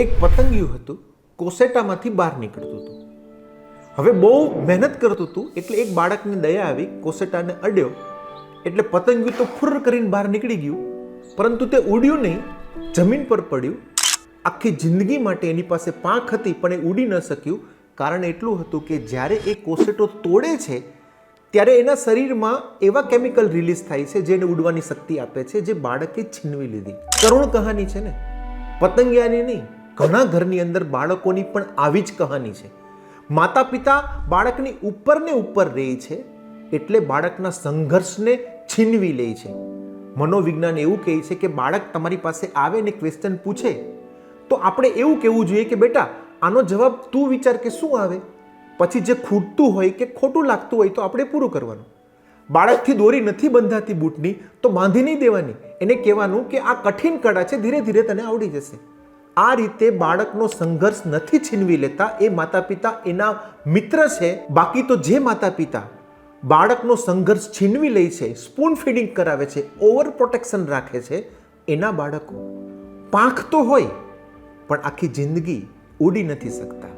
એક પતંગિયું હતું, કોસેટામાંથી બહાર નીકળતું હતું. હવે બહુ મહેનત કરતું હતું એટલે એક બાળકને દયા આવી, કોસેટાને અડ્યો એટલે પતંગિયું તો ફુર કરીને બહાર નીકળી ગયું, પરંતુ તે ઉડ્યું નહીં, જમીન પર પડ્યું. આખી જિંદગી માટે એની પાસે પાંખ હતી પણ એ ઉડી ન શક્યું. કારણ એટલું હતું કે જ્યારે એ કોસેટો તોડે છે ત્યારે એના શરીરમાં એવા કેમિકલ રિલીઝ થાય છે જે એને ઉડવાની શક્તિ આપે છે, જે બાળકે છીનવી લીધી. કરુણ કહાની છે ને, પતંગિયાની નહીં, ઘણા ઘરની અંદર બાળકોની પણ આવી જ કહાની છે. માતા પિતા બાળકની ઉપર ને ઉપર રહે છે એટલે બાળકના સંઘર્ષને છીનવી લે છે. મનોવિજ્ઞાન એવું કહે છે કે બાળક તમારી પાસે આવે ને ક્વેશ્ચન પૂછે તો આપણે એવું કહેવું જોઈએ કે બેટા આનો જવાબ તું વિચાર કે શું આવે, પછી જે ખૂટતું હોય કે ખોટું લાગતું હોય તો આપણે પૂરું કરવાનું. બાળકથી દોરી નથી બંધાતી બૂટની તો બાંધી નહીં દેવાની, એને કહેવાનું કે આ કઠિન કળા છે, ધીરે ધીરે તને આવડી જશે. આ રીતે બાળકનો સંઘર્ષ નથી છીનવી લેતા, એ માતા પિતા એના મિત્ર છે. બાકી તો જે માતા પિતા બાળકનો સંઘર્ષ છીનવી લે છે, સ્પૂન ફીડિંગ કરાવે છે, ઓવર પ્રોટેક્શન રાખે છે, એના બાળકો પાંખ તો હોય પણ આખી જિંદગી ઉડી નથી શકતા.